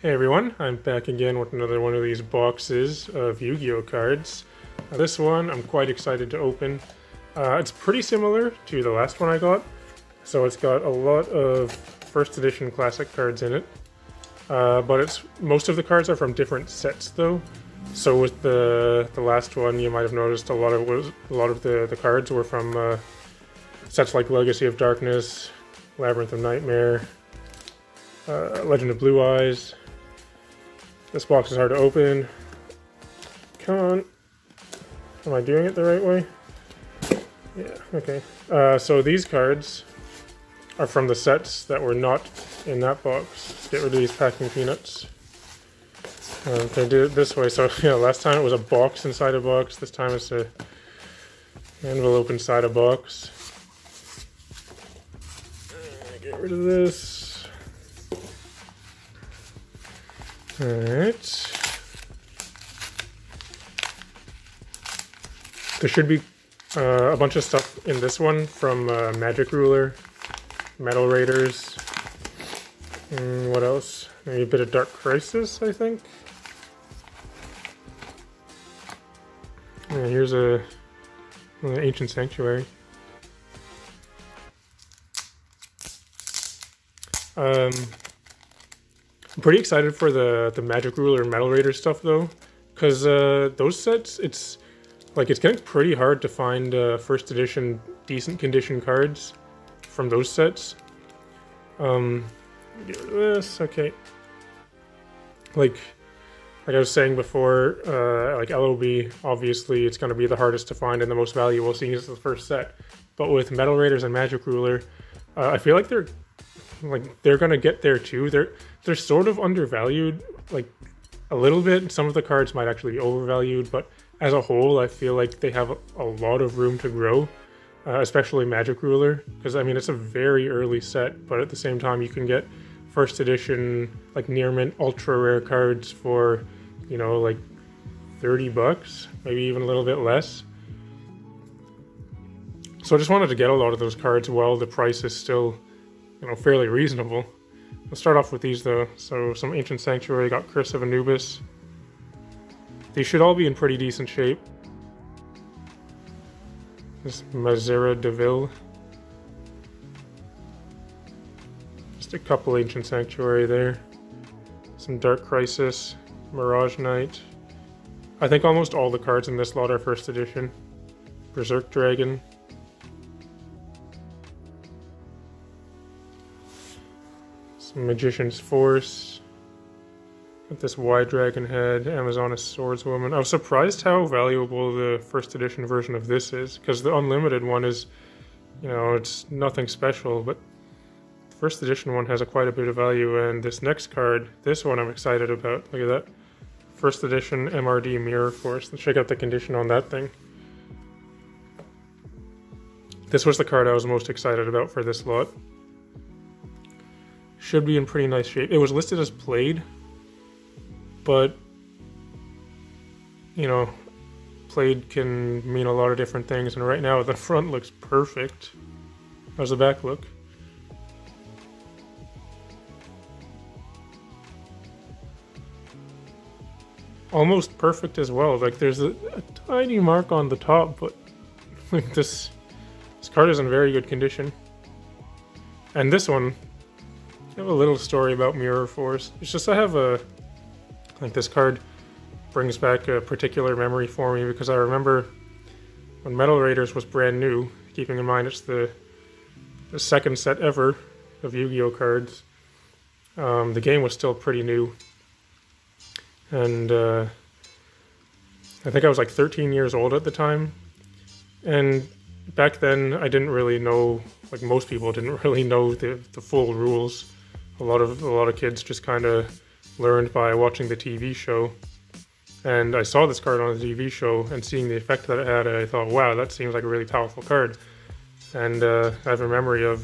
Hey everyone, I'm back again with another one of these boxes of Yu-Gi-Oh cards. This one I'm quite excited to open. It's pretty similar to the last one I got, so it's got a lot of first edition classic cards in it. But most of the cards are from different sets though. So with the last one, you might have noticed a lot of the cards were from sets like Legacy of Darkness, Labyrinth of Nightmare, Legend of Blue Eyes. This box is hard to open. Come on. Am I doing it the right way? Yeah, okay. So these cards are from the sets that were not in that box. Let's get rid of these packing peanuts. They did it this way. So, last time it was a box inside a box. This time it's an envelope inside a box. Get rid of this. Alright. There should be a bunch of stuff in this one from Magic Ruler, Metal Raiders, and what else? Maybe a bit of Dark Crisis, I think. Yeah, here's an Ancient Sanctuary. I'm pretty excited for the Magic Ruler and Metal Raider stuff though, because those sets, it's getting pretty hard to find first edition decent condition cards from those sets. Get rid of this, okay. Like I was saying before, like LOB, obviously it's going to be the hardest to find and the most valuable seeing as the first set. But with Metal Raiders and Magic Ruler, I feel like they're going to get there too. They're sort of undervalued, like a little bit. Some of the cards might actually be overvalued, but as a whole, I feel like they have a lot of room to grow, especially Magic Ruler, because I mean it's a very early set, but at the same time you can get first edition like near mint ultra rare cards for like $30, maybe even a little bit less. So I just wanted to get a lot of those cards while the price is still fairly reasonable. Let's start off with these though. So some Ancient Sanctuary, got Curse of Anubis. These should all be in pretty decent shape. This Mazera Deville. Just a couple Ancient Sanctuary there. Some Dark Crisis, Mirage Knight. I think almost all the cards in this lot are first edition. Berserk Dragon. Some Magician's Force. With this Wide Dragon Head, Amazoness Swordswoman. I was surprised how valuable the first edition version of this is, because the unlimited one is, it's nothing special, but the first edition one has quite a bit of value, and this next card, this one I'm excited about. Look at that. First edition MRD Mirror Force. Let's check out the condition on that thing. This was the card I was most excited about for this lot. Should be in pretty nice shape. It was listed as played, but played can mean a lot of different things, and right now the front looks perfect. How's the back look? Almost perfect as well. Like there's a tiny mark on the top, but like this card is in very good condition. And this one, I have a little story about Mirror Force. It's just this card brings back a particular memory for me, because I remember when Metal Raiders was brand new, keeping in mind it's the second set ever of Yu-Gi-Oh cards. The game was still pretty new, and I think I was like 13 years old at the time, and back then I didn't really know, like most people didn't really know the full rules. A lot of kids just kind of learned by watching the TV show, and I saw this card on the TV show, and seeing the effect that it had, I thought, wow, that seems like a really powerful card. And I have a memory of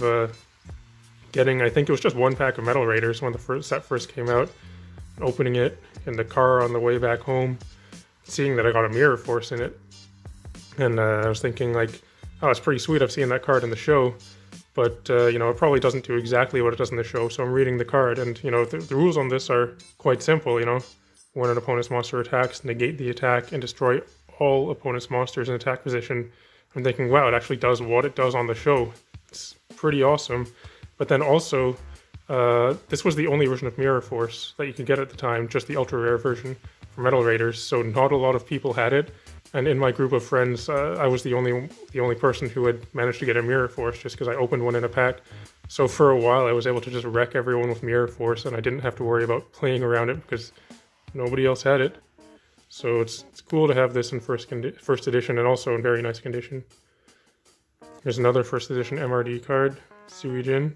getting, I think it was just one pack of Metal Raiders when the set first came out, opening it in the car on the way back home, seeing that I got a Mirror Force in it, and I was thinking like, oh, it's pretty sweet, I've seen that card in the show. but you know, it probably doesn't do exactly what it does in the show. So I'm reading the card, and you know, the rules on this are quite simple. You know, when an opponent's monster attacks, negate the attack and destroy all opponent's monsters in attack position. I'm thinking, wow, it actually does what it does on the show. It's pretty awesome. But then also, this was the only version of Mirror Force that you could get at the time, just the ultra rare version for Metal Raiders. So not a lot of people had it. And in my group of friends, I was the only person who had managed to get a Mirror Force, just because I opened one in a pack. So for a while, I was able to just wreck everyone with Mirror Force, and I didn't have to worry about playing around it because nobody else had it. So it's cool to have this in first edition, and also in very nice condition. Here's another first edition MRD card, Suijin.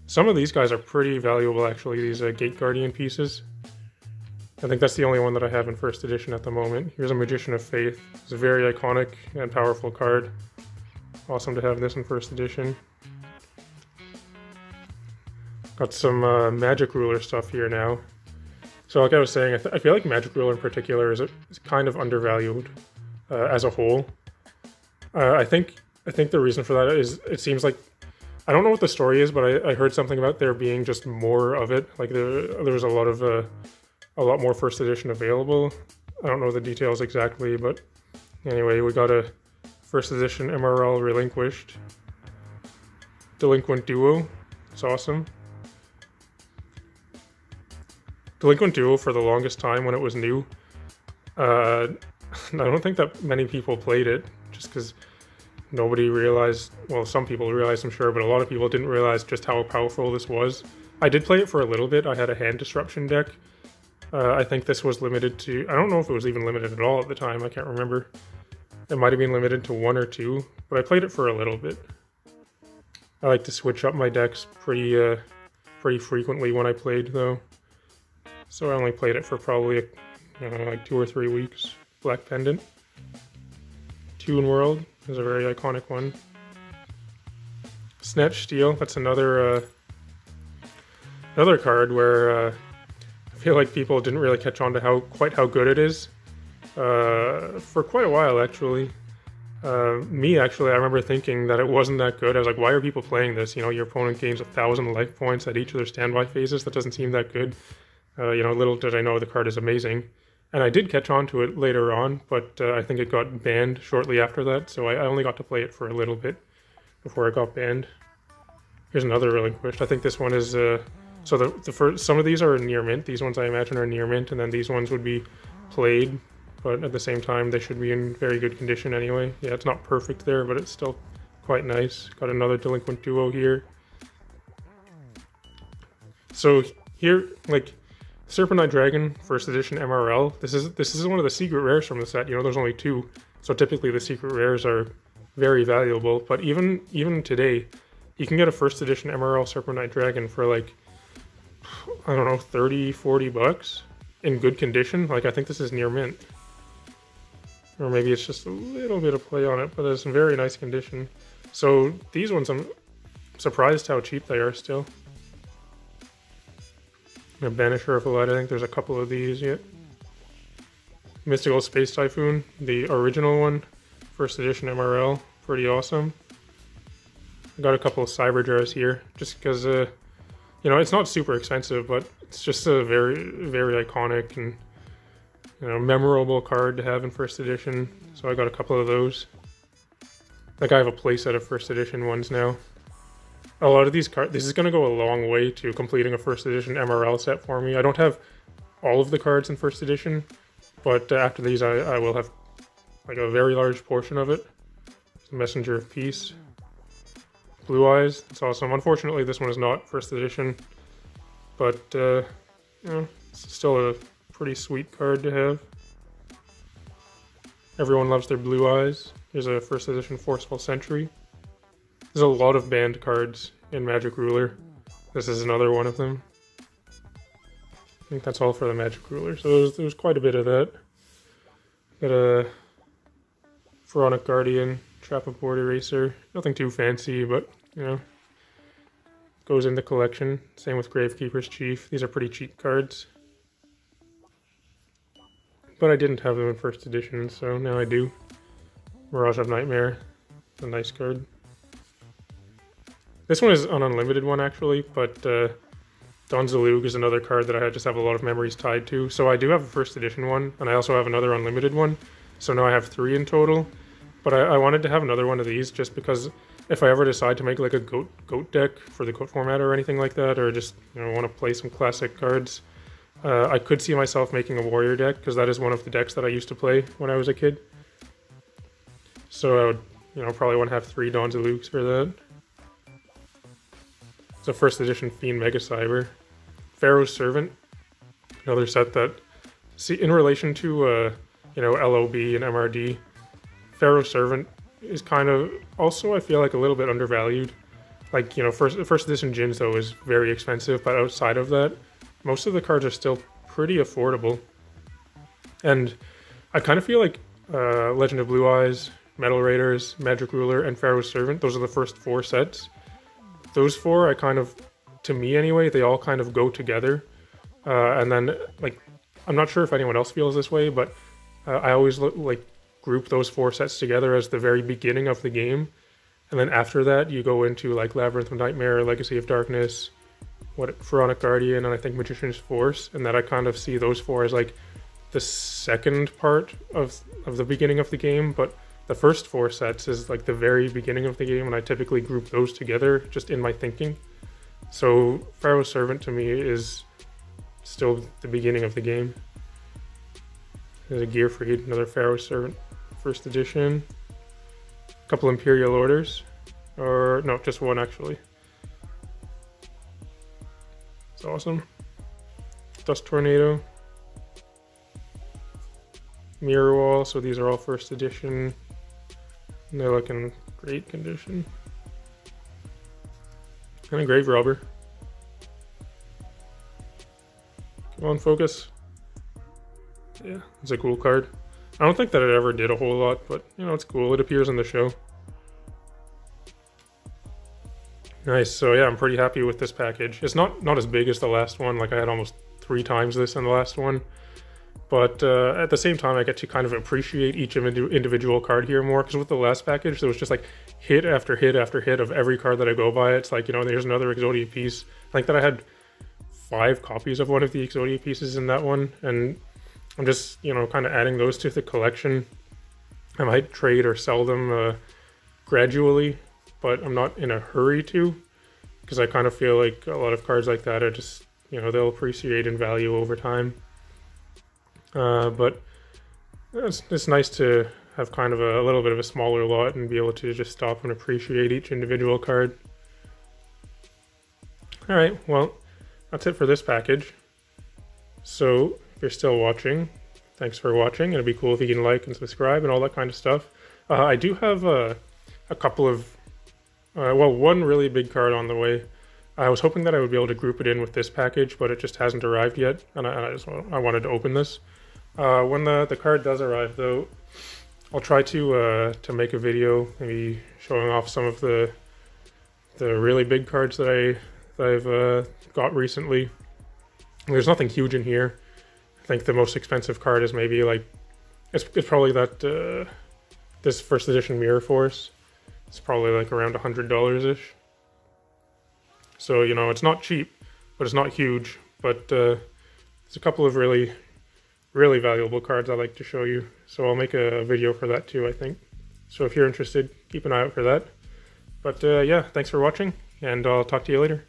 Some of these guys are pretty valuable, actually, these Gate Guardian pieces. I think that's the only one that I have in first edition at the moment. Here's a Magician of Faith. It's a very iconic and powerful card. Awesome to have this in first edition. Got some Magic Ruler stuff here now. So like I was saying, I feel like Magic Ruler in particular is kind of undervalued as a whole. I think the reason for that is it seems like, I don't know what the story is, but I heard something about there being just more of it. Like there was a lot more first edition available. I don't know the details exactly, but anyway, we got a first edition MRL Relinquished. Delinquent Duo. It's awesome. Delinquent Duo, for the longest time when it was new, I don't think that many people played it, just because nobody realized, well, some people realized, I'm sure, but a lot of people didn't realize just how powerful this was. I did play it for a little bit. I had a hand disruption deck. I think this was limited to, I don't know if it was even limited at all at the time, I can't remember. It might have been limited to 1 or 2, but I played it for a little bit. I like to switch up my decks pretty frequently when I played, though. So I only played it for probably, like 2 or 3 weeks. Black Pendant. Toon World is a very iconic one. Snatch Steel, that's another card where I feel like people didn't really catch on to quite how good it is. For quite a while, actually. Me, actually, I remember thinking that it wasn't that good. I was like, why are people playing this? You know, your opponent gains 1,000 life points at each of their standby phases. That doesn't seem that good. You know, little did I know the card is amazing. And I did catch on to it later on, but I think it got banned shortly after that, so I only got to play it for a little bit before it got banned. Here's another Relinquished. I think this one is, so the first, some of these are near mint. These ones I imagine are near mint, and then these ones would be played, but at the same time they should be in very good condition anyway. Yeah, it's not perfect there, but it's still quite nice. Got another Delinquent Duo here. So here, like, Serpentine Dragon, first edition MRL. This is one of the secret rares from the set. You know, there's only 2, so typically the secret rares are very valuable. But even today, you can get a first edition MRL Serpentine Dragon for like, I don't know, 30, 40 bucks in good condition. Like, I think this is near mint, or maybe it's just a little bit of play on it, but it's in very nice condition. So these ones, I'm surprised how cheap they are still. A Banisher of the Light, I think there's a couple of these yet. Mystical Space Typhoon, the original one, first edition MRL, pretty awesome. I got a couple of Cyber Jars here, just because, you know, it's not super expensive, but it's just a very, very iconic and, you know, memorable card to have in first edition. So I got a couple of those. Like, I have a playset of first edition ones now. A lot of these cards, this is going to go a long way to completing a first edition MRL set for me. I don't have all of the cards in first edition, but after these I will have like a very large portion of it. Messenger of Peace. Blue Eyes, it's awesome. Unfortunately, this one is not first edition, but you know, it's still a pretty sweet card to have. Everyone loves their Blue Eyes. Here's a first edition Forceful Sentry. There's a lot of banned cards in Magic Ruler. This is another one of them. I think that's all for the Magic Ruler. So there's quite a bit of that. Got a Pharaonic Guardian, Trap of Board Eraser. Nothing too fancy, but, you know, goes in the collection. Same with Gravekeeper's Chief. These are pretty cheap cards. But I didn't have them in first edition, so now I do. Mirage of Nightmare. a nice card. This one is an unlimited one actually, but Don Zalug is another card that I just have a lot of memories tied to. So I do have a first edition one, and I also have another unlimited one. So now I have 3 in total. But I wanted to have another one of these just because if I ever decide to make like a goat deck for the goat format or anything like that, or just want to play some classic cards, I could see myself making a warrior deck because that is one of the decks that I used to play when I was a kid. So I would probably want to have 3 Don Zalugs for that. It's a first edition Fiend Mega Cyber. Pharaoh's Servant, another set that, see, in relation to LOB and MRD, Pharaoh's Servant is kind of also, I feel like, a little bit undervalued. Like, first edition Jins though is very expensive, but outside of that, most of the cards are still pretty affordable. And I kind of feel like Legend of Blue Eyes, Metal Raiders, Magic Ruler, and Pharaoh's Servant, those are the first 4 sets. Those 4, I kind of, to me anyway, they all kind of go together. And then, like, I'm not sure if anyone else feels this way, but I always group those 4 sets together as the very beginning of the game. And then after that, you go into like Labyrinth of Nightmare, Legacy of Darkness, Pharaonic Guardian, and I think Magician's Force. And that I kind of see those 4 as like the second part of the beginning of the game, but the first 4 sets is like the very beginning of the game, and I typically group those together just in my thinking. So Pharaoh's Servant to me is still the beginning of the game. There's a Gear Freed, another Pharaoh's Servant, first edition. A couple Imperial Orders, or no, just one actually. It's awesome. Dust Tornado. Mirror Wall, so these are all first edition. And they're like in great condition. And a Grave Robber. Come on, focus. Yeah, it's a cool card. I don't think that it ever did a whole lot, but it's cool. It appears in the show. Nice, so yeah, I'm pretty happy with this package. It's not as big as the last one, like I had almost 3 times this in the last one. But at the same time, I get to kind of appreciate each individual card here more, because with the last package, there was just like hit after hit after hit of every card that I go by. It's like, there's another Exodia piece. I think that I had 5 copies of one of the Exodia pieces in that one, and I'm just, kind of adding those to the collection. I might trade or sell them gradually, but I'm not in a hurry to, because I kind of feel like a lot of cards like that are just, they'll appreciate in value over time. But it's nice to have kind of a little bit of a smaller lot and be able to just stop and appreciate each individual card. Alright, well, that's it for this package. So, if you're still watching, thanks for watching. It'd be cool if you can like and subscribe and all that kind of stuff. I do have a couple of, one really big card on the way. I was hoping that I would be able to group it in with this package, but it just hasn't arrived yet, and I wanted to open this. When the card does arrive, though, I'll try to make a video, maybe showing off some of the really big cards that I've got recently. There's nothing huge in here. I think the most expensive card is maybe like it's probably that this first edition Mirror Force. It's probably like around $100-ish. So it's not cheap, but it's not huge. But there's a couple of really valuable cards I like to show you. So I'll make a video for that too, I think. So if you're interested, keep an eye out for that. But yeah, thanks for watching, and I'll talk to you later.